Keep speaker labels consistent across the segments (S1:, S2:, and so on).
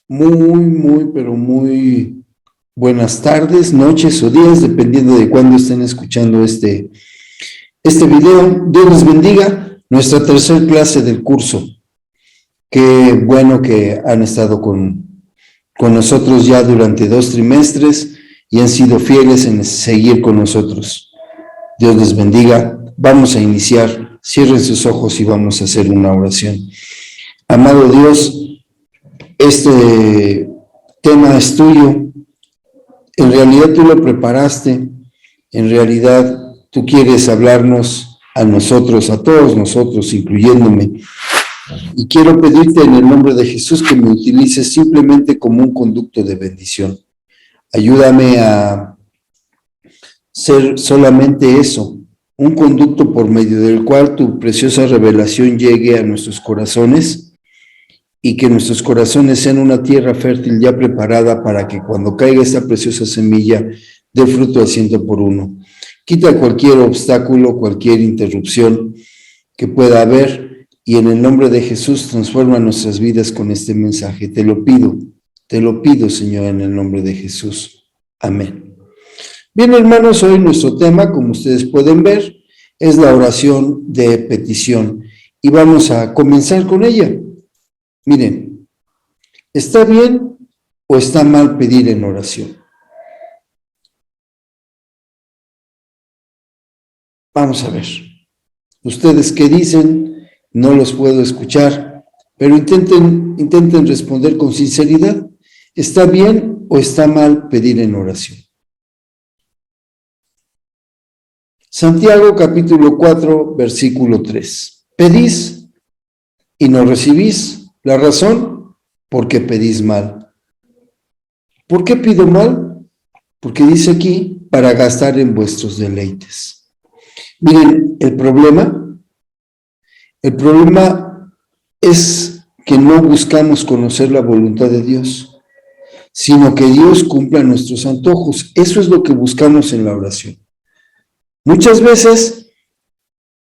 S1: Pero muy buenas tardes, noches o días, dependiendo de cuándo estén escuchando este video. Dios les bendiga. Nuestra tercera clase del curso. Qué bueno que han estado con nosotros ya durante 2 trimestres y han sido fieles en seguir con nosotros. Dios les bendiga. Vamos a iniciar. Cierren sus ojos y vamos a hacer una oración. Amado Dios, este tema es tuyo. En realidad tú lo preparaste. En realidad tú quieres hablarnos a nosotros, a todos nosotros, incluyéndome. Y quiero pedirte en el nombre de Jesús que me utilices simplemente como un conducto de bendición. Ayúdame a ser solamente eso, un conducto por medio del cual tu preciosa revelación llegue a nuestros corazones y que nuestros corazones sean una tierra fértil ya preparada para que cuando caiga esta preciosa semilla dé fruto al 100%. Quita cualquier obstáculo, cualquier interrupción que pueda haber y en el nombre de Jesús transforma nuestras vidas con este mensaje. Te lo pido, Señor, en el nombre de Jesús. Amén. Bien, hermanos, hoy nuestro tema, como ustedes pueden ver, es la oración de petición y vamos a comenzar con ella. Miren, ¿está bien o está mal pedir en oración? Vamos a ver. ¿Ustedes qué dicen? No los puedo escuchar, pero intenten responder con sinceridad. ¿Está bien o está mal pedir en oración? Santiago capítulo 4, versículo 3. Pedís y no recibís. ¿La razón? Porque pedís mal. ¿Por qué pido mal? Porque dice aquí, para gastar en vuestros deleites. Miren, el problema es que no buscamos conocer la voluntad de Dios, sino que Dios cumpla nuestros antojos. Eso es lo que buscamos en la oración. Muchas veces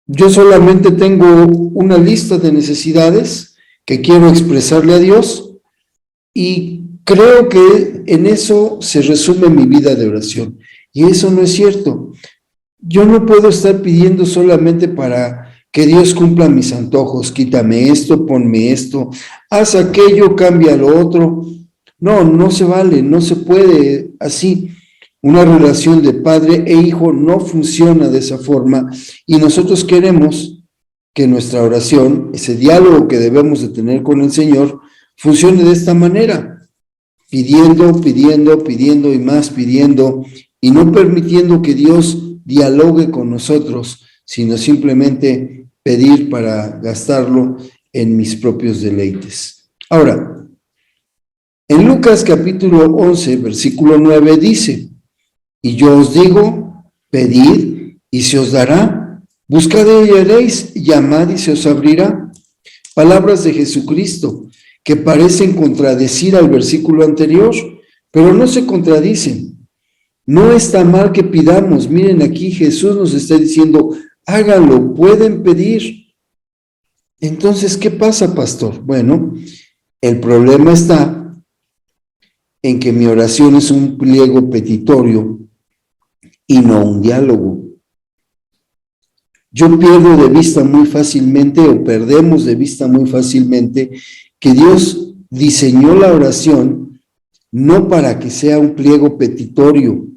S1: yo solamente tengo una lista de necesidades que quiero expresarle a Dios y creo que en eso se resume mi vida de oración. Y eso no es cierto. Yo no puedo estar pidiendo solamente para que Dios cumpla mis antojos. Quítame esto, ponme esto, haz aquello, cambia lo otro. No se vale, no se puede así. Una relación de padre e hijo no funciona de esa forma y nosotros queremos que nuestra oración, ese diálogo que debemos de tener con el Señor, funcione de esta manera, pidiendo y más pidiendo y no permitiendo que Dios dialogue con nosotros, sino simplemente pedir para gastarlo en mis propios deleites. Ahora, en Lucas capítulo 11, versículo 9 dice: y yo os digo, pedid y se os dará, buscad y hallaréis, llamad y se os abrirá. Palabras de Jesucristo que parecen contradecir al versículo anterior, pero no se contradicen. No está mal que pidamos. Miren, aquí Jesús nos está diciendo, háganlo, pueden pedir. Entonces, ¿qué pasa, pastor? Bueno, el problema está en que mi oración es un pliego petitorio y no un diálogo. Yo pierdo de vista muy fácilmente, o perdemos de vista muy fácilmente, que Dios diseñó la oración no para que sea un pliego petitorio.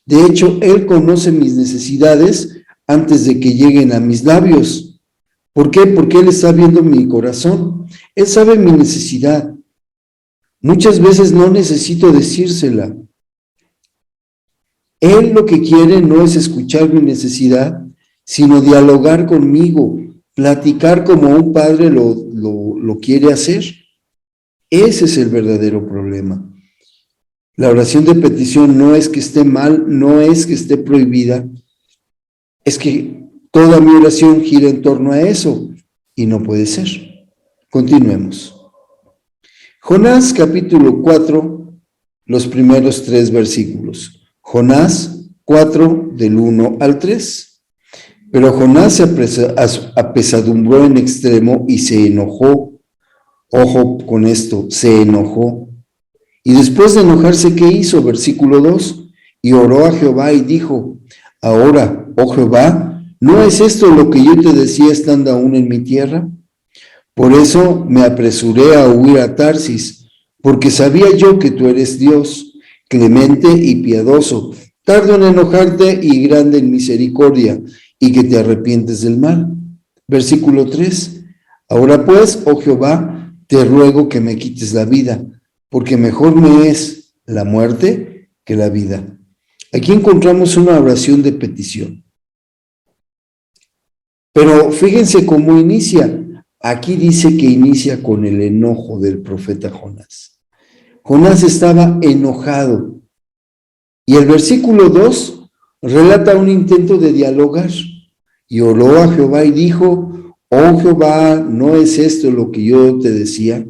S1: De hecho, Él conoce mis necesidades antes de que lleguen a mis labios. ¿Por qué? Porque Él está viendo mi corazón. Él sabe mi necesidad. Muchas veces no necesito decírsela. Él lo que quiere no es escuchar mi necesidad, sino dialogar conmigo, platicar como un padre lo quiere hacer. Ese es el verdadero problema. La oración de petición no es que esté mal, no es que esté prohibida, es que toda mi oración gira en torno a eso y no puede ser. Continuemos. Jonás capítulo 4, los primeros 3 versículos. Jonás 4, del 1 al 3. Pero Jonás se apesadumbró en extremo y se enojó. Ojo con esto, se enojó Y después de enojarse, ¿qué hizo? Versículo 2, y oró a Jehová y dijo, ahora, oh Jehová, ¿no es esto lo que yo te decía estando aún en mi tierra? Por eso me apresuré a huir a Tarsis, porque sabía yo que tú eres Dios, clemente y piadoso, tardo en enojarte y grande en misericordia, y que te arrepientes del mal. Versículo 3. Ahora pues, oh Jehová, te ruego que me quites la vida, porque mejor me es la muerte que la vida. Aquí encontramos una oración de petición. Pero fíjense cómo inicia. Aquí dice que inicia con el enojo del profeta Jonás. Jonás estaba enojado. Y el versículo 2 relata un intento de dialogar. Y oró a Jehová y dijo, oh Jehová, ¿no es esto lo que yo te decía?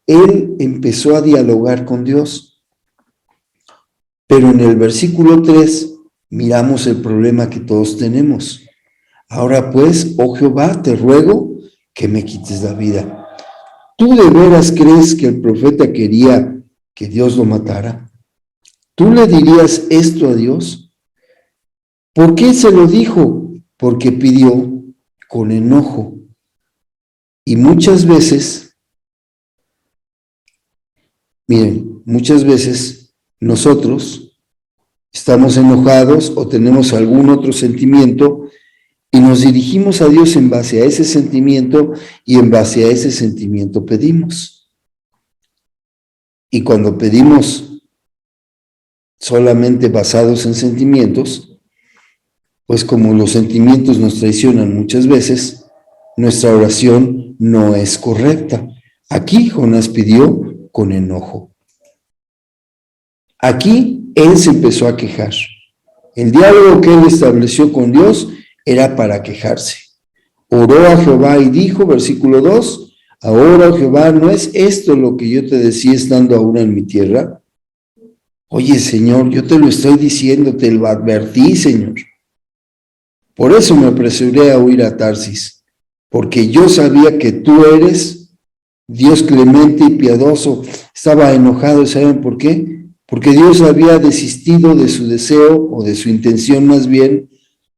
S1: Él empezó a dialogar con Dios. Pero en el versículo 3 miramos el problema que todos tenemos. Ahora pues, oh Jehová, te ruego que me quites la vida. ¿Tú de veras crees que el profeta quería que Dios lo matara? ¿Tú le dirías esto a Dios? ¿Por qué se lo dijo? Porque pidió con enojo. Y muchas veces, miren, muchas veces nosotros estamos enojados o tenemos algún otro sentimiento y nos dirigimos a Dios en base a ese sentimiento y en base a ese sentimiento pedimos. Y cuando pedimos solamente basados en sentimientos, pues como los sentimientos nos traicionan muchas veces, nuestra oración no es correcta. Aquí Jonás pidió con enojo. Aquí él se empezó a quejar. El diálogo que él estableció con Dios era para quejarse. Oró a Jehová y dijo, versículo 2, ahora, Jehová, ¿no es esto lo que yo te decía estando aún en mi tierra? Oye, Señor, yo te lo estoy diciendo, te lo advertí, Señor. Por eso me apresuré a huir a Tarsis, porque yo sabía que tú eres Dios clemente y piadoso. Estaba enojado, ¿saben por qué? Porque Dios había desistido de su deseo, o de su intención más bien,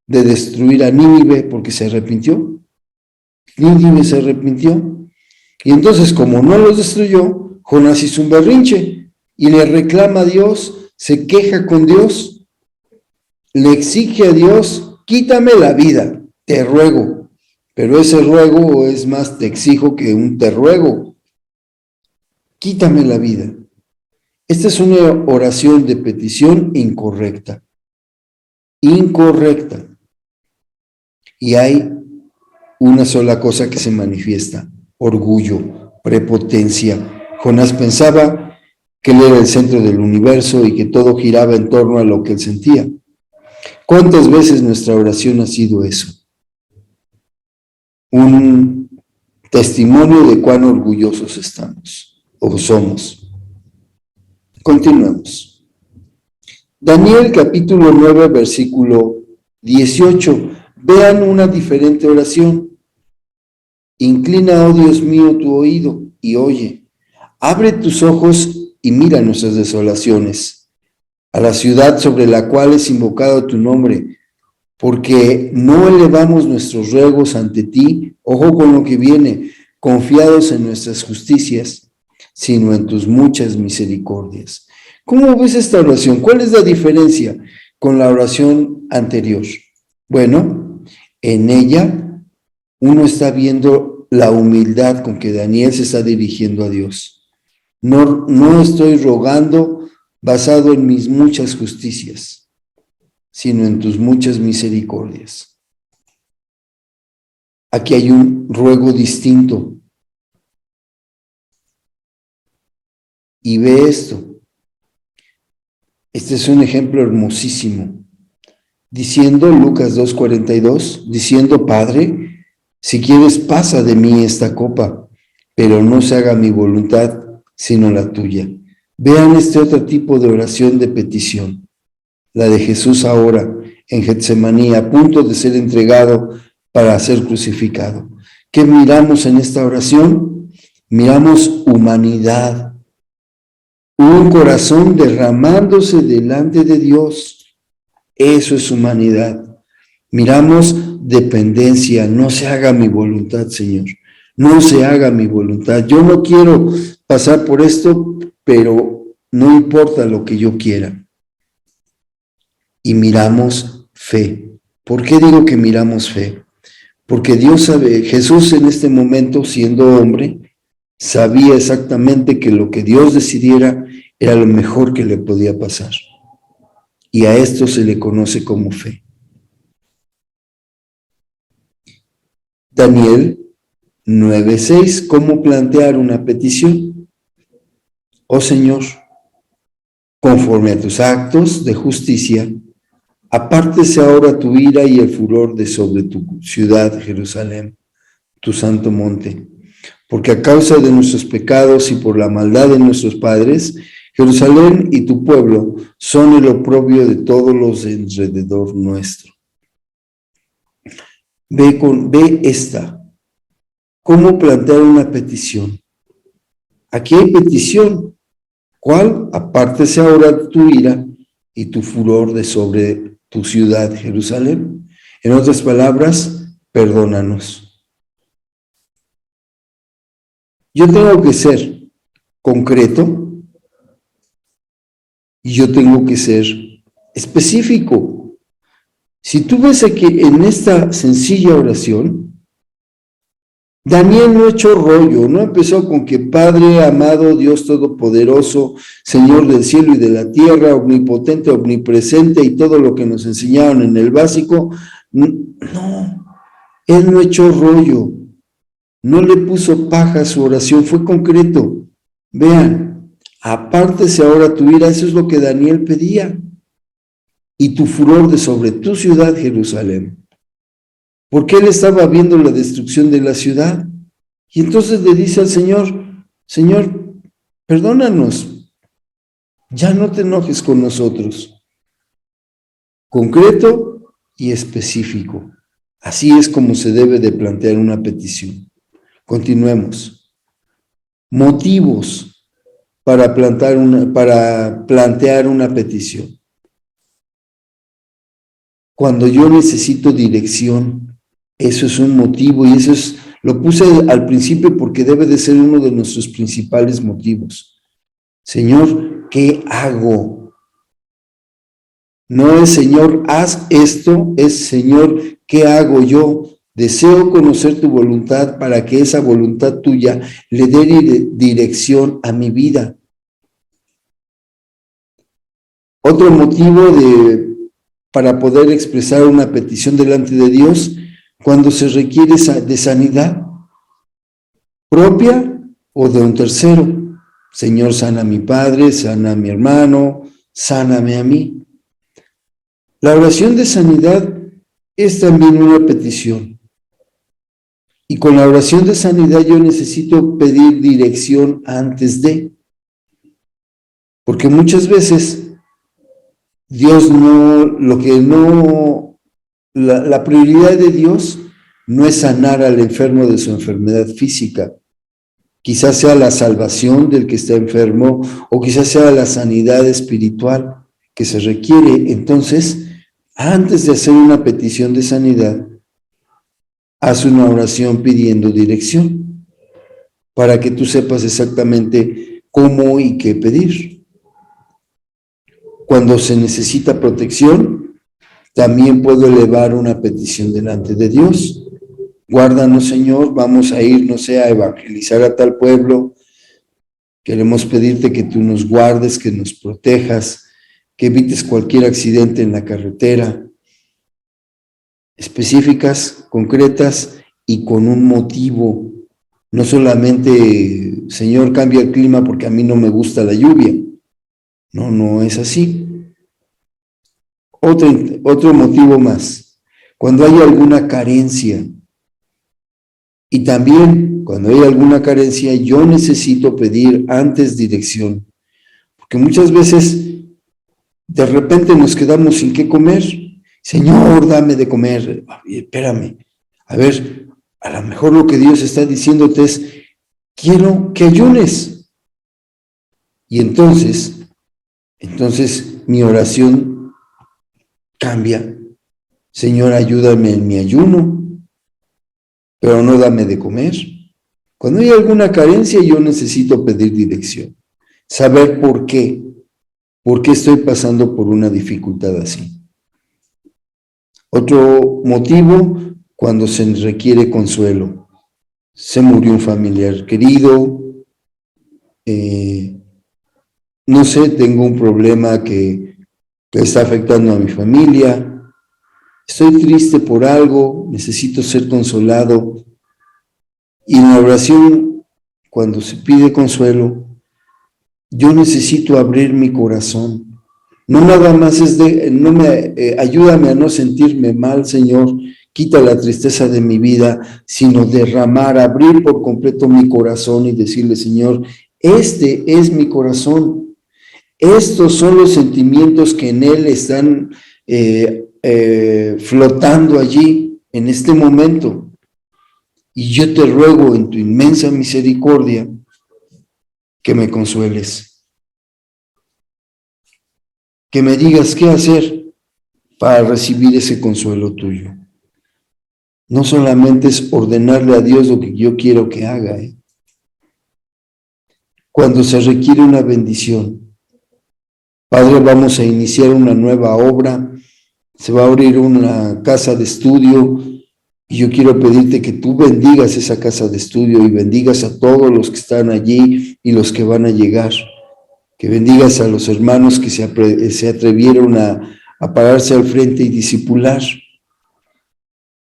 S1: de destruir a Nínive, porque se arrepintió. Nínive se arrepintió. Y entonces, como no los destruyó, Jonás hizo un berrinche y le reclama a Dios, se queja con Dios, le exige a Dios, quítame la vida, te ruego. Pero ese ruego es más te exijo que un te ruego. Quítame la vida. Esta es una oración de petición incorrecta. Incorrecta. Y hay una sola cosa que se manifiesta: orgullo, prepotencia. Jonás pensaba que él era el centro del universo y que todo giraba en torno a lo que él sentía. ¿Cuántas veces nuestra oración ha sido eso? Un testimonio de cuán orgullosos estamos o somos. Continuamos. Daniel capítulo 9, versículo 18. Vean una diferente oración. Inclina, oh Dios mío, tu oído y oye. Abre tus ojos y mira nuestras desolaciones, a la ciudad sobre la cual es invocado tu nombre, porque no elevamos nuestros ruegos ante ti, ojo con lo que viene, confiados en nuestras justicias, sino en tus muchas misericordias. ¿Cómo ves esta oración? ¿Cuál es la diferencia con la oración anterior? Bueno, en ella uno está viendo la humildad con que Daniel se está dirigiendo a Dios. No estoy rogando basado en mis muchas justicias, sino en tus muchas misericordias. Aquí hay un ruego distinto. Y ve esto. Este es un ejemplo hermosísimo. Diciendo, Lucas 2:42, diciendo, Padre, si quieres pasa de mí esta copa, pero no se haga mi voluntad, sino la tuya. Vean este otro tipo de oración de petición, la de Jesús ahora en Getsemaní, a punto de ser entregado para ser crucificado. ¿Qué miramos en esta oración? Miramos humanidad, un corazón derramándose delante de Dios. Eso es humanidad. Miramos dependencia. No se haga mi voluntad, Señor. No se haga mi voluntad. Yo no quiero pasar por esto, pero no importa lo que yo quiera. Y miramos fe. ¿Por qué digo que miramos fe? Porque Dios sabe, Jesús en este momento, siendo hombre, sabía exactamente que lo que Dios decidiera era lo mejor que le podía pasar. Y a esto se le conoce como fe. Daniel 9:6, ¿cómo plantear una petición? Oh Señor, conforme a tus actos de justicia, apártese ahora tu ira y el furor de sobre tu ciudad, Jerusalén, tu santo monte, porque a causa de nuestros pecados y por la maldad de nuestros padres, Jerusalén y tu pueblo son el oprobio de todos los de alrededor nuestro. Ve esta, cómo plantear una petición. Aquí hay petición. ¿Cuál? Apártese ahora tu ira y tu furor de sobre tu ciudad, Jerusalén. En otras palabras, perdónanos. Yo tengo que ser concreto y yo tengo que ser específico. Si tú ves que en esta sencilla oración, Daniel no echó rollo, no empezó con que Padre amado, Dios todopoderoso, Señor del cielo y de la tierra, omnipotente, omnipresente y todo lo que nos enseñaron en el básico. No, él no echó rollo, no le puso paja a su oración, fue concreto. Vean, apártese ahora tu ira, eso es lo que Daniel pedía, y tu furor de sobre tu ciudad, Jerusalén. Porque él estaba viendo la destrucción de la ciudad. Y entonces le dice al Señor, Señor, perdónanos, ya no te enojes con nosotros. Concreto y específico. Así es como se debe de plantear una petición. Continuemos. Motivos para plantear una petición. Cuando yo necesito dirección, eso es un motivo y eso es, lo puse al principio porque debe de ser uno de nuestros principales motivos. Señor, ¿qué hago? No es Señor, haz esto, es Señor, ¿qué hago yo? Deseo conocer tu voluntad para que esa voluntad tuya le dé dirección a mi vida. Otro motivo para poder expresar una petición delante de Dios, cuando se requiere de sanidad propia o de un tercero. Señor, sana a mi padre, sana a mi hermano, sáname a mí. La oración de sanidad es también una petición. Y con la oración de sanidad yo necesito pedir dirección antes de. Porque muchas veces Dios la prioridad de Dios no es sanar al enfermo de su enfermedad física. Quizás sea la salvación del que está enfermo o quizás sea la sanidad espiritual que se requiere. Entonces, antes de hacer una petición de sanidad, haz una oración pidiendo dirección para que tú sepas exactamente cómo y qué pedir. Cuando se necesita protección, también puedo elevar una petición delante de Dios. Guárdanos, Señor, vamos a ir, no sé, a evangelizar a tal pueblo. Queremos pedirte que tú nos guardes, que nos protejas, que evites cualquier accidente en la carretera. Específicas, concretas y con un motivo. No solamente, Señor, cambia el clima porque a mí no me gusta la lluvia. No es así. Otro motivo más. Cuando hay alguna carencia, y también cuando hay alguna carencia, yo necesito pedir antes dirección. Porque muchas veces, de repente nos quedamos sin qué comer. Señor, dame de comer. Espérame. A ver, a lo mejor lo que Dios está diciéndote es, quiero que ayunes. Y entonces mi oración cambia. Señor, ayúdame en mi ayuno, pero no dame de comer. Cuando hay alguna carencia, yo necesito pedir dirección, saber por qué estoy pasando por una dificultad así. Otro motivo, cuando se requiere consuelo. Se murió un familiar querido, no sé, tengo un problema que está afectando a mi familia, estoy triste por algo, necesito ser consolado. Y en la oración, cuando se pide consuelo, yo necesito abrir mi corazón. No nada más ayúdame a no sentirme mal, Señor, quita la tristeza de mi vida, sino derramar, abrir por completo mi corazón y decirle, Señor, este es mi corazón. Estos son los sentimientos que en él están flotando allí en este momento. Y yo te ruego en tu inmensa misericordia que me consueles, que me digas qué hacer para recibir ese consuelo tuyo. No solamente es ordenarle a Dios lo que yo quiero que haga. Cuando se requiere una bendición, Padre, vamos a iniciar una nueva obra, se va a abrir una casa de estudio, y yo quiero pedirte que tú bendigas esa casa de estudio y bendigas a todos los que están allí y los que van a llegar. Que bendigas a los hermanos que se atrevieron a pararse al frente y discipular.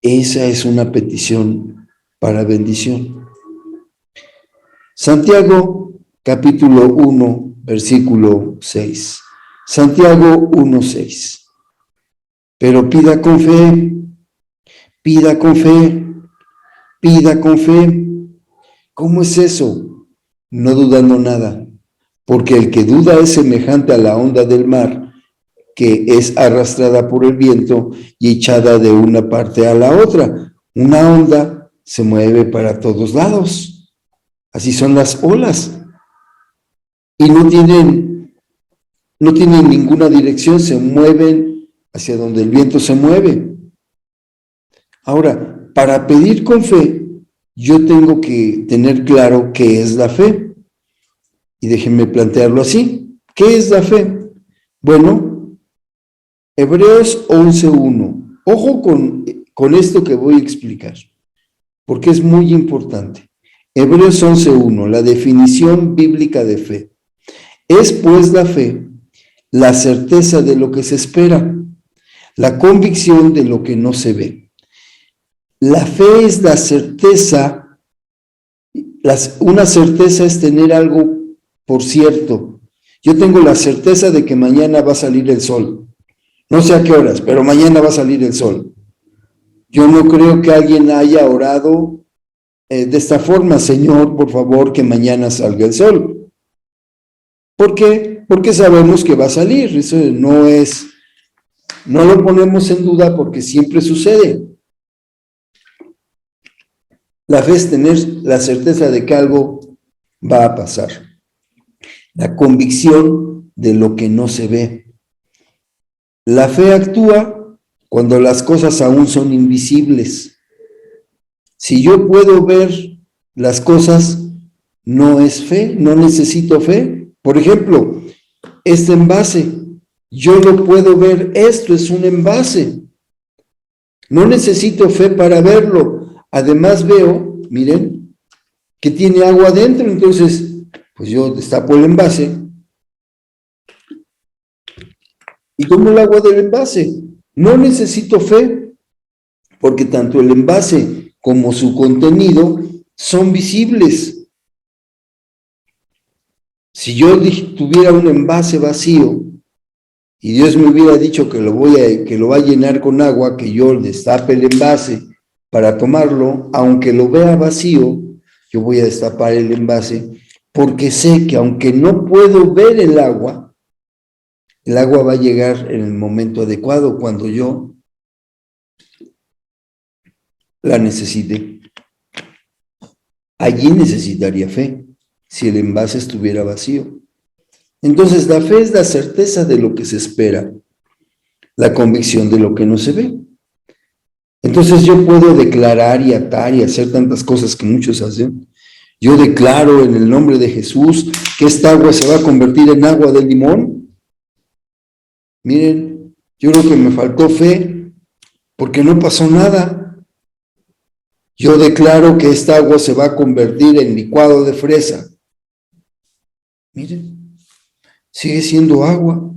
S1: Esa es una petición para bendición. Santiago, capítulo 1, versículo 6. Santiago 1, 6. Pero pida con fe, pida con fe, pida con fe. ¿Cómo es eso? No dudando nada, porque el que duda es semejante a la onda del mar, que es arrastrada por el viento y echada de una parte a la otra. Una onda se mueve para todos lados. Así son las olas. Y no tienen ninguna dirección, se mueven hacia donde el viento se mueve. Ahora, para pedir con fe, yo tengo que tener claro qué es la fe. Y déjenme plantearlo así. ¿Qué es la fe? Bueno, Hebreos 11:1. Ojo con esto que voy a explicar, porque es muy importante. Hebreos 11:1, la definición bíblica de fe. Es pues la fe, la certeza de lo que se espera, la convicción de lo que no se ve. La fe es la certeza, una certeza es tener algo por cierto. Yo tengo la certeza de que mañana va a salir el sol. No sé a qué horas, pero mañana va a salir el sol. Yo no creo que alguien haya orado de esta forma, Señor, por favor, que mañana salga el sol. ¿Por qué? Porque sabemos que va a salir. Eso no lo ponemos en duda porque siempre sucede. La fe es tener la certeza de que algo va a pasar. La convicción de lo que no se ve. La fe actúa cuando las cosas aún son invisibles. Si yo puedo ver las cosas, no es fe, no necesito fe. Por ejemplo, este envase, yo lo puedo ver, esto es un envase. No necesito fe para verlo. Además veo, miren, que tiene agua adentro, entonces, pues yo destapo el envase y tomo el agua del envase. No necesito fe, porque tanto el envase como su contenido son visibles. Si yo tuviera un envase vacío y Dios me hubiera dicho que lo va a llenar con agua, que yo destape el envase para tomarlo, aunque lo vea vacío, yo voy a destapar el envase porque sé que aunque no puedo ver el agua va a llegar en el momento adecuado cuando yo la necesite. Allí necesitaría fe, si el envase estuviera vacío. Entonces, la fe es la certeza de lo que se espera, la convicción de lo que no se ve. Entonces, yo puedo declarar y atar y hacer tantas cosas que muchos hacen. Yo declaro en el nombre de Jesús que esta agua se va a convertir en agua de limón. Miren, yo creo que me faltó fe porque no pasó nada. Yo declaro que esta agua se va a convertir en licuado de fresa. Miren, sigue siendo agua.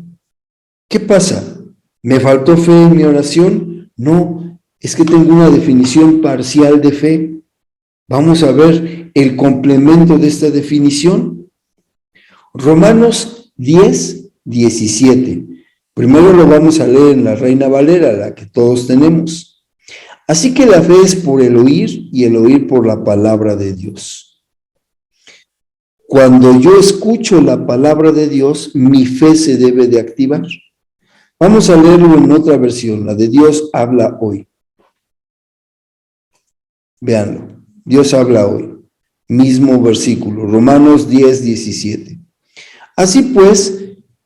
S1: ¿Qué pasa? ¿Me faltó fe en mi oración? No, es que tengo una definición parcial de fe. Vamos a ver el complemento de esta definición. Romanos 10, 17. Primero lo vamos a leer en la Reina Valera, la que todos tenemos. Así que la fe es por el oír y el oír por la palabra de Dios. Cuando yo escucho la palabra de Dios, mi fe se debe de activar. Vamos a leerlo en otra versión, la de Dios habla hoy. Véanlo, Dios habla hoy. Mismo versículo, Romanos 10, 17. Así pues,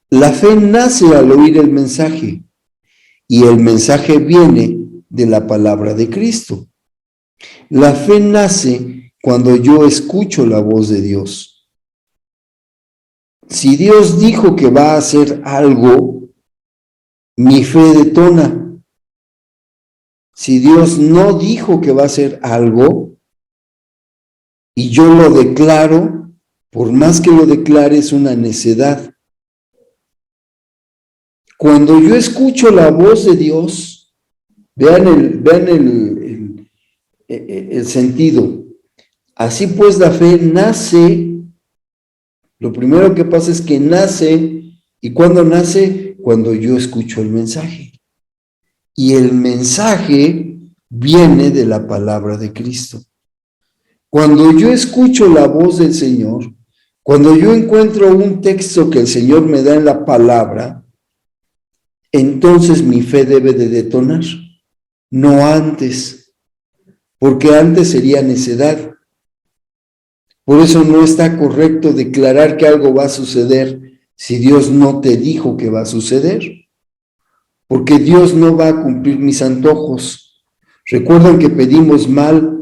S1: la fe nace al oír el mensaje, y el mensaje viene de la palabra de Cristo. La fe nace cuando yo escucho la voz de Dios. Si Dios dijo que va a hacer algo, mi fe detona. Si Dios no dijo que va a hacer algo, y yo lo declaro, por más que lo declare, es una necedad. Cuando yo escucho la voz de Dios, vean el sentido. Así pues, la fe nace, lo primero que pasa es que nace, ¿y cuándo nace? Cuando yo escucho el mensaje. Y el mensaje viene de la palabra de Cristo. Cuando yo escucho la voz del Señor, cuando yo encuentro un texto que el Señor me da en la palabra, entonces mi fe debe de detonar, no antes, porque antes sería necedad. Por eso no está correcto declarar que algo va a suceder si Dios no te dijo que va a suceder, porque Dios no va a cumplir mis antojos. Recuerdan que pedimos mal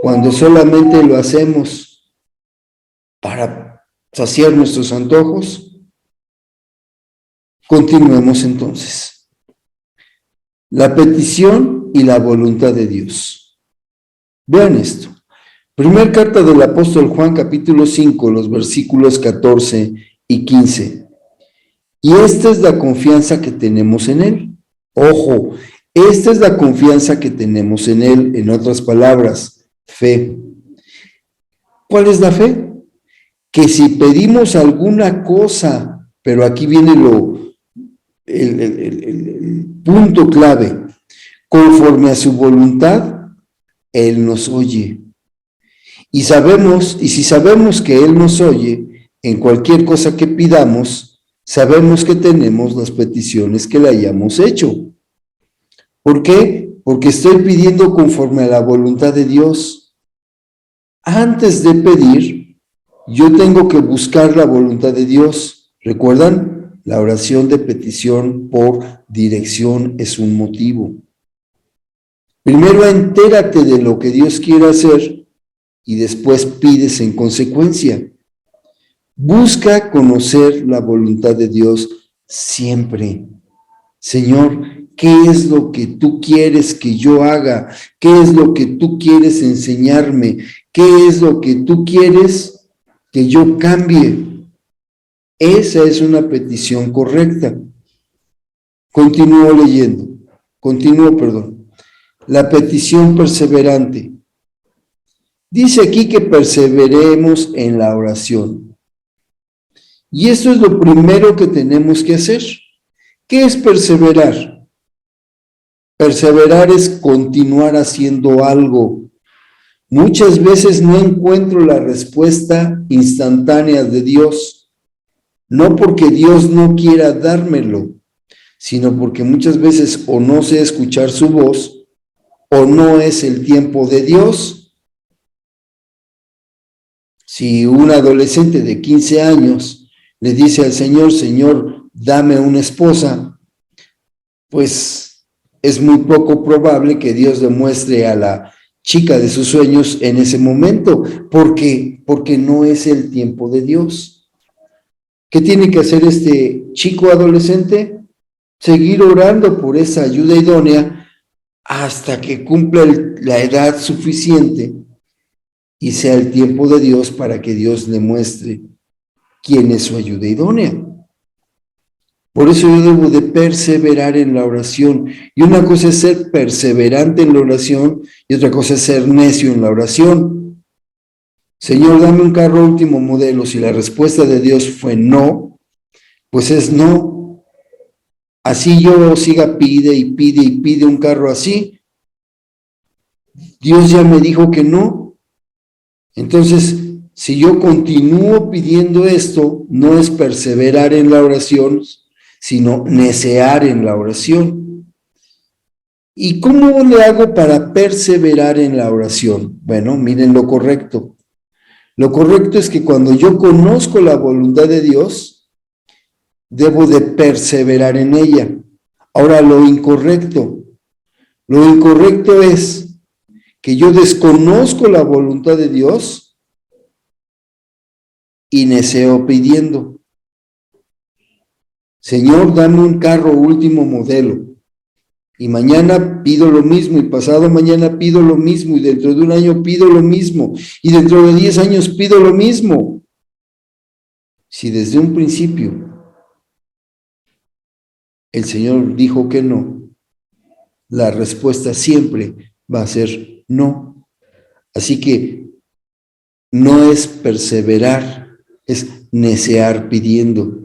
S1: cuando solamente lo hacemos para saciar nuestros antojos. Continuemos entonces. La petición y la voluntad de Dios. Vean esto. Primer carta del apóstol Juan, capítulo 5, los versículos 14 y 15. Y esta es la confianza que tenemos en Él. Ojo, esta es la confianza que tenemos en Él. En otras palabras, fe. ¿Cuál es la fe? Que si pedimos alguna cosa, pero aquí viene el punto clave, conforme a su voluntad, Él nos oye. Y si sabemos que Él nos oye, en cualquier cosa que pidamos, sabemos que tenemos las peticiones que le hayamos hecho. ¿Por qué? Porque estoy pidiendo conforme a la voluntad de Dios. Antes de pedir, yo tengo que buscar la voluntad de Dios. ¿Recuerdan? La oración de petición por dirección es un motivo. Primero entérate de lo que Dios quiere hacer y después pides en consecuencia. Busca conocer la voluntad de Dios siempre. Señor, ¿qué es lo que tú quieres que yo haga? ¿Qué es lo que tú quieres enseñarme? ¿Qué es lo que tú quieres que yo cambie? Esa es una petición correcta. Continúo. La petición perseverante. Dice aquí que perseveremos en la oración. Y esto es lo primero que tenemos que hacer. ¿Qué es perseverar? Perseverar es continuar haciendo algo. Muchas veces no encuentro la respuesta instantánea de Dios, no porque Dios no quiera dármelo, sino porque muchas veces o no sé escuchar su voz o no es el tiempo de Dios. Si un adolescente de 15 años le dice al Señor, Señor, dame una esposa, pues es muy poco probable que Dios le muestre a la chica de sus sueños en ese momento, porque no es el tiempo de Dios. ¿Qué tiene que hacer este chico adolescente? Seguir orando por esa ayuda idónea hasta que cumpla la edad suficiente y sea el tiempo de Dios para que Dios le muestre quién es su ayuda idónea. Por eso yo debo de perseverar en la oración. Y una cosa es ser perseverante en la oración y otra cosa es ser necio en la oración. Señor, dame un carro último modelo. Si la respuesta de Dios fue no, pues es no. Así yo siga pide y pide y pide un carro así. Dios ya me dijo que no. Entonces, si yo continúo pidiendo esto, no es perseverar en la oración, sino necear en la oración. ¿Y cómo le hago para perseverar en la oración? Bueno, miren lo correcto. Lo correcto es que cuando yo conozco la voluntad de Dios, debo de perseverar en ella. Ahora, lo incorrecto es que yo desconozco la voluntad de Dios y neceo pidiendo. Señor, dame un carro último modelo. Y mañana pido lo mismo, y pasado mañana pido lo mismo, y dentro de un año pido lo mismo, y dentro de 10 años pido lo mismo. Si desde un principio el Señor dijo que no, la respuesta siempre va a ser no. Así que no es perseverar, es necear pidiendo.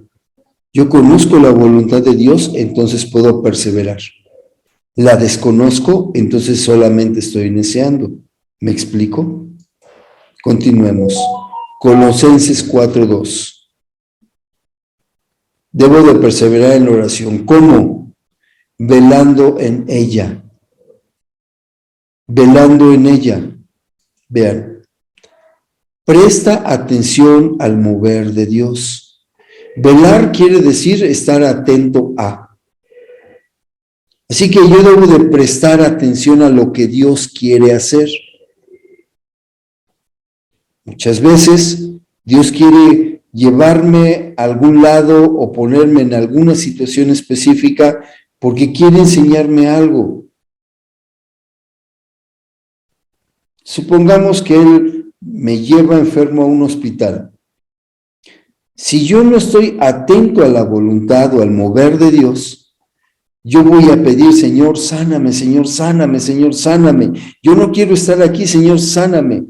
S1: Yo conozco la voluntad de Dios, entonces puedo perseverar. La desconozco, entonces solamente estoy neceando. ¿Me explico? Continuemos. Colosenses 4:2. Debo de perseverar en la oración. ¿Cómo? Velando en ella. Velando en ella. Vean. Presta atención al mover de Dios. Velar quiere decir estar atento a. Así que yo debo de prestar atención a lo que Dios quiere hacer. Muchas veces Dios quiere llevarme a algún lado o ponerme en alguna situación específica porque quiere enseñarme algo. Supongamos que Él me lleva enfermo a un hospital. Si yo no estoy atento a la voluntad o al mover de Dios, yo voy a pedir, Señor, sáname, Señor, sáname, Señor, sáname. Yo no quiero estar aquí, Señor, sáname.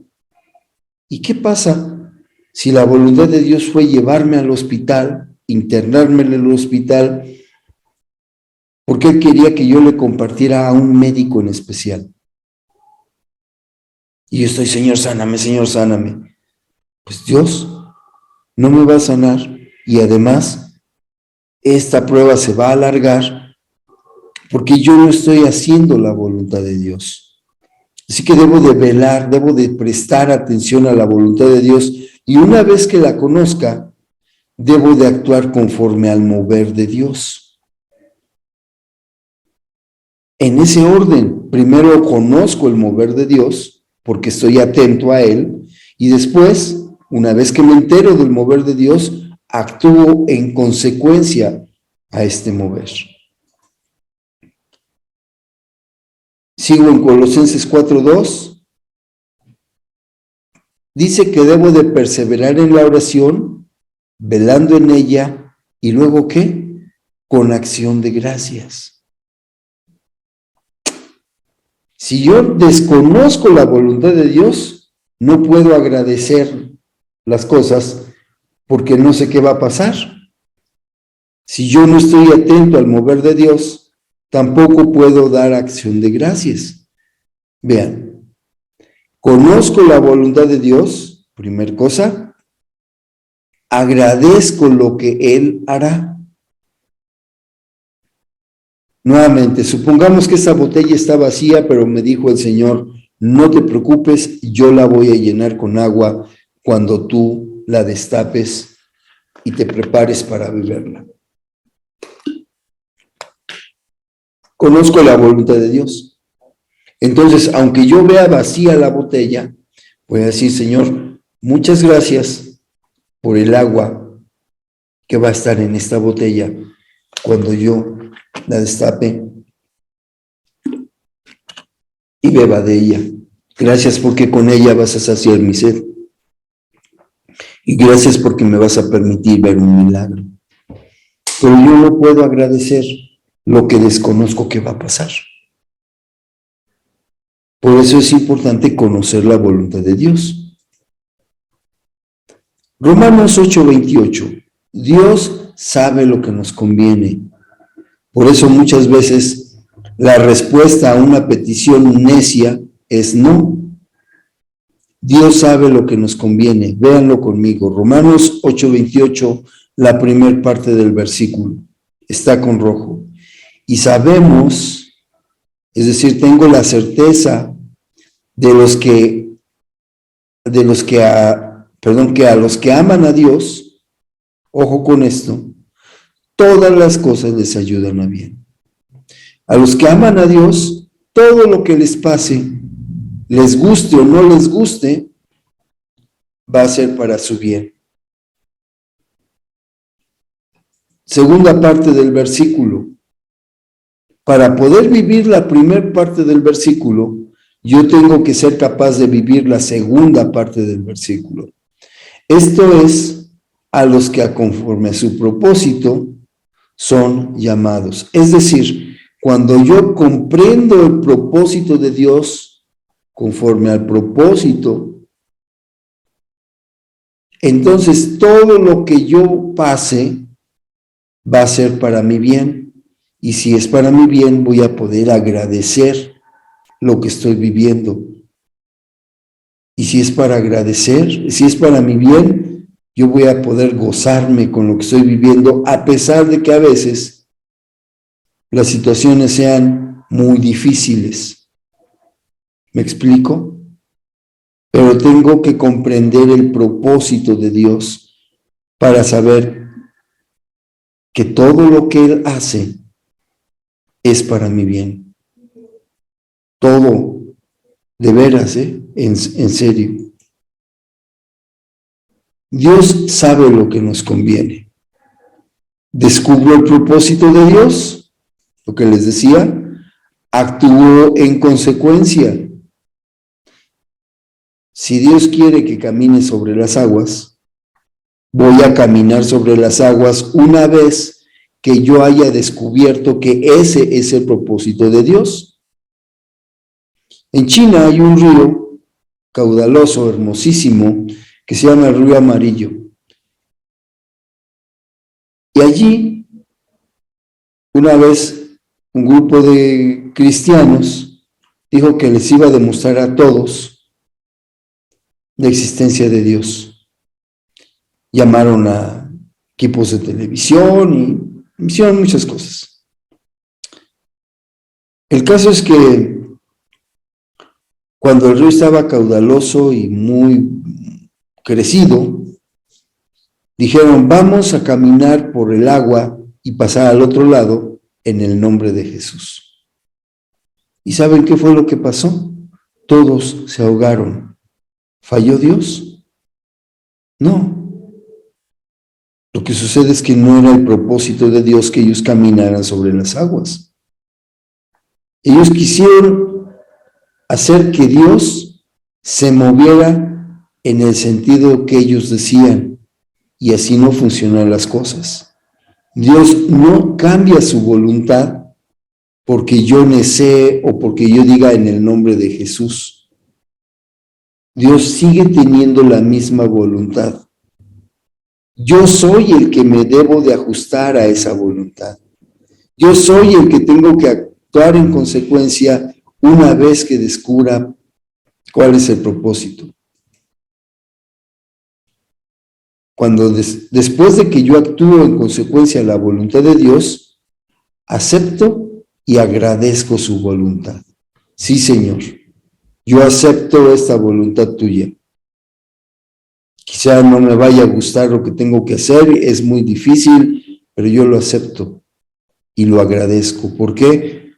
S1: ¿Y qué pasa si la voluntad de Dios fue llevarme al hospital, internarme en el hospital, porque Él quería que yo le compartiera a un médico en especial? Y yo estoy, Señor, sáname, Señor, sáname. Pues Dios no me va a sanar y además esta prueba se va a alargar porque yo no estoy haciendo la voluntad de Dios. Así que debo de velar, debo de prestar atención a la voluntad de Dios y una vez que la conozca, debo de actuar conforme al mover de Dios. En ese orden, primero conozco el mover de Dios porque estoy atento a Él y después, una vez que me entero del mover de Dios, actúo en consecuencia a este mover. Sigo en Colosenses 4:2. Dice que debo de perseverar en la oración, velando en ella, y luego ¿qué? Con acción de gracias. Si yo desconozco la voluntad de Dios, no puedo agradecer las cosas porque no sé qué va a pasar. Si yo no estoy atento al mover de Dios, tampoco puedo dar acción de gracias. Vean, conozco la voluntad de Dios, primer cosa, agradezco lo que Él hará. Nuevamente, supongamos que esta botella está vacía, pero me dijo el Señor, no te preocupes, yo la voy a llenar con agua cuando tú la destapes y te prepares para vivirla. Conozco la voluntad de Dios. Entonces, aunque yo vea vacía la botella, voy a decir, Señor, muchas gracias por el agua que va a estar en esta botella cuando yo la destape y beba de ella. Gracias porque con ella vas a saciar mi sed. Y gracias porque me vas a permitir ver un milagro. Pero yo no puedo agradecer lo que desconozco que va a pasar. Por eso es importante conocer la voluntad de Dios. Romanos 8:28. Dios sabe lo que nos conviene. Por eso muchas veces la respuesta a una petición necia es no. Dios sabe lo que nos conviene. Véanlo conmigo. Romanos 8:28, la primera parte del versículo. Está con rojo. Y sabemos, es decir, tengo la certeza que a los que aman a Dios, ojo con esto, todas las cosas les ayudan a bien. A los que aman a Dios, todo lo que les pase, les guste o no les guste, va a ser para su bien. Segunda parte del versículo. Para poder vivir la primera parte del versículo, yo tengo que ser capaz de vivir la segunda parte del versículo. Esto es, a los que conforme a su propósito son llamados. Es decir, cuando yo comprendo el propósito de Dios conforme al propósito, entonces todo lo que yo pase va a ser para mi bien. Y si es para mi bien, voy a poder agradecer lo que estoy viviendo. Y si es para agradecer, si es para mi bien, yo voy a poder gozarme con lo que estoy viviendo, a pesar de que a veces las situaciones sean muy difíciles. ¿Me explico? Pero tengo que comprender el propósito de Dios para saber que todo lo que Él hace es para mi bien. Todo, de veras, en serio. Dios sabe lo que nos conviene. Descubro el propósito de Dios, lo que les decía, actúo en consecuencia. Si Dios quiere que camine sobre las aguas, voy a caminar sobre las aguas una vez que yo haya descubierto que ese es el propósito de Dios. En China hay un río caudaloso, hermosísimo, que se llama el Río Amarillo. Y allí, una vez, un grupo de cristianos dijo que les iba a demostrar a todos la existencia de Dios. Llamaron a equipos de televisión y hicieron muchas cosas. El caso es que cuando el río estaba caudaloso y muy crecido, dijeron, vamos a caminar por el agua y pasar al otro lado en el nombre de Jesús. ¿Y saben qué fue lo que pasó? Todos se ahogaron. ¿Falló Dios? No. Lo que sucede es que no era el propósito de Dios que ellos caminaran sobre las aguas. Ellos quisieron hacer que Dios se moviera en el sentido que ellos decían, y así no funcionan las cosas. Dios no cambia su voluntad porque yo desee o porque yo diga en el nombre de Jesús. Dios sigue teniendo la misma voluntad. Yo soy el que me debo de ajustar a esa voluntad. Yo soy el que tengo que actuar en consecuencia una vez que descubra cuál es el propósito. Cuando después de que yo actúo en consecuencia a la voluntad de Dios, acepto y agradezco su voluntad. Sí, Señor, yo acepto esta voluntad tuya. quizá no me vaya a gustar lo que tengo que hacer, es muy difícil, pero yo lo acepto y lo agradezco. ¿Por qué?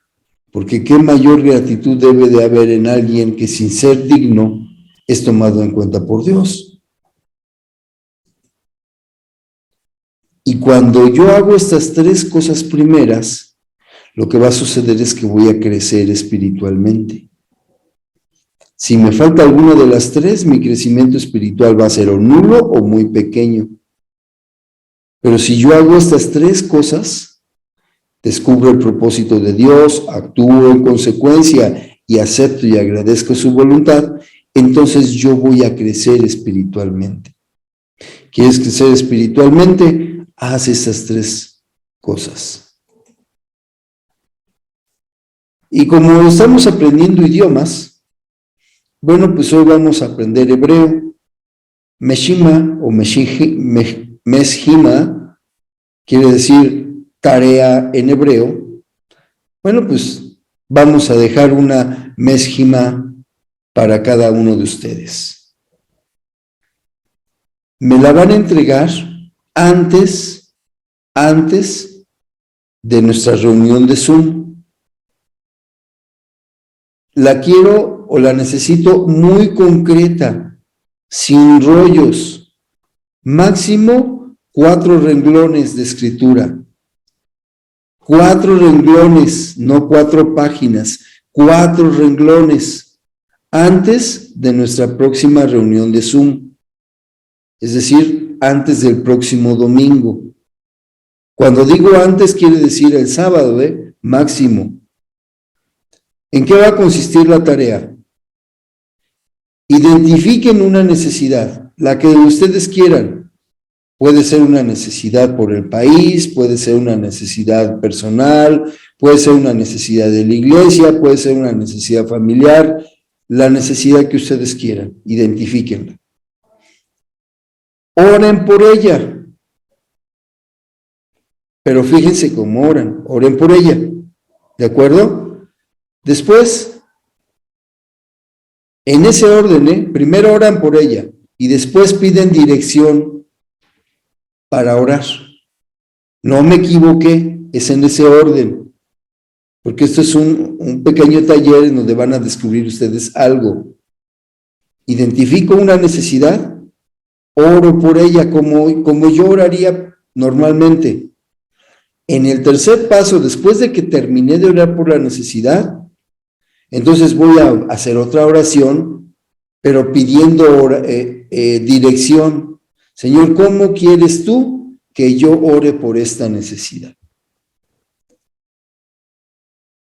S1: Porque qué mayor gratitud debe de haber en alguien que sin ser digno es tomado en cuenta por Dios. Y cuando yo hago estas tres cosas primeras, lo que va a suceder es que voy a crecer espiritualmente. Si me falta alguna de las tres, mi crecimiento espiritual va a ser o nulo o muy pequeño. Pero si yo hago estas tres cosas, descubro el propósito de Dios, actúo en consecuencia y acepto y agradezco su voluntad, entonces yo voy a crecer espiritualmente. ¿Quieres crecer espiritualmente? Haz esas tres cosas. Y como estamos aprendiendo idiomas, bueno, pues hoy vamos a aprender hebreo. Meshima o Meshima quiere decir tarea en hebreo. Bueno, pues vamos a dejar una Meshima para cada uno de ustedes. Me la van a entregar antes de nuestra reunión de Zoom. La quiero o la necesito muy concreta, sin rollos, máximo 4 renglones de escritura. 4 renglones, no 4 páginas, 4 renglones antes de nuestra próxima reunión de Zoom. Es decir, antes del próximo domingo. Cuando digo antes, quiere decir el sábado, máximo. ¿En qué va a consistir la tarea? Identifiquen una necesidad, la que ustedes quieran. Puede ser una necesidad por el país, puede ser una necesidad personal, puede ser una necesidad de la iglesia, puede ser una necesidad familiar, la necesidad que ustedes quieran, identifíquenla. Oren por ella. Pero fíjense cómo oran, oren por ella, ¿de acuerdo? Después, en ese orden, primero oran por ella y después piden dirección para orar. No me equivoqué, es en ese orden, porque esto es un pequeño taller en donde van a descubrir ustedes algo. Identifico una necesidad, oro por ella como yo oraría normalmente. En el tercer paso, después de que terminé de orar por la necesidad, entonces voy a hacer otra oración, pero pidiendo dirección. Señor, ¿cómo quieres tú que yo ore por esta necesidad?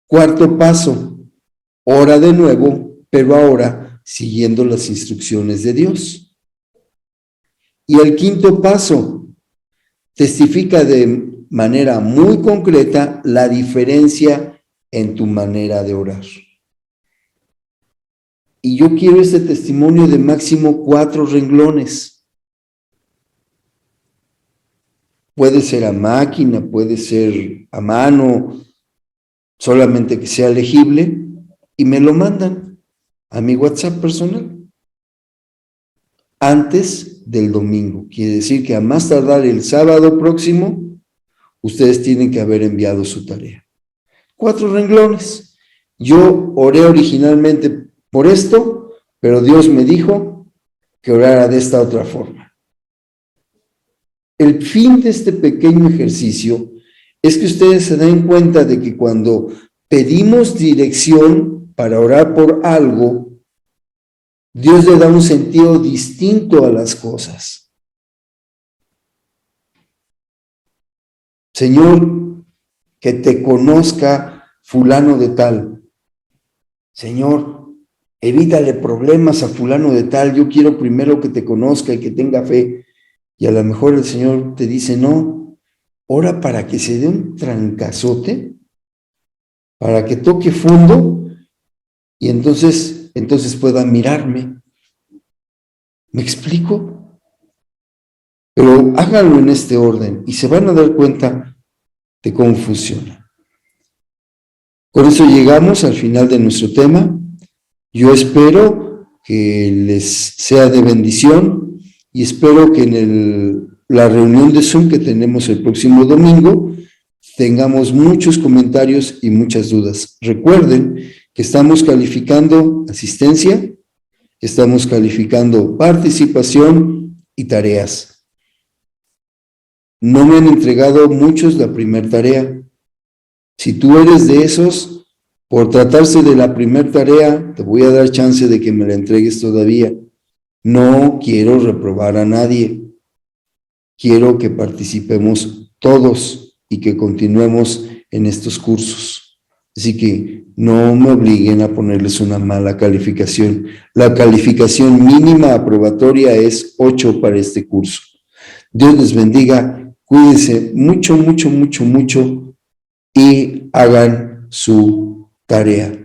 S1: Cuarto paso, ora de nuevo, pero ahora siguiendo las instrucciones de Dios. Y el quinto paso, testifica de manera muy concreta la diferencia en tu manera de orar. Y yo quiero este testimonio de máximo 4 renglones. Puede ser a máquina, puede ser a mano, solamente que sea legible, y me lo mandan a mi WhatsApp personal antes del domingo. Quiere decir que a más tardar el sábado próximo, ustedes tienen que haber enviado su tarea. 4 renglones. Yo oré originalmente por esto, pero Dios me dijo que orara de esta otra forma. El fin de este pequeño ejercicio es que ustedes se den cuenta de que cuando pedimos dirección para orar por algo, Dios le da un sentido distinto a las cosas. Señor, que te conozca fulano de tal. Señor, evítale problemas a fulano de tal. Yo quiero primero que te conozca y que tenga fe. Y a lo mejor el Señor te dice, no, ora para que se dé un trancazote, para que toque fondo y entonces pueda mirarme. ¿Me explico? Pero háganlo en este orden y se van a dar cuenta de cómo funciona. Con eso llegamos al final de nuestro tema. Yo espero que les sea de bendición y espero que en la reunión de Zoom que tenemos el próximo domingo tengamos muchos comentarios y muchas dudas. Recuerden que estamos calificando asistencia, estamos calificando participación y tareas. No me han entregado muchos la primera tarea. Si tú eres de esos, por tratarse de la primera tarea, te voy a dar chance de que me la entregues todavía. No quiero reprobar a nadie. Quiero que participemos todos y que continuemos en estos cursos. Así que no me obliguen a ponerles una mala calificación. La calificación mínima aprobatoria es 8 para este curso. Dios les bendiga, cuídense mucho, mucho, mucho, mucho y hagan su tarea.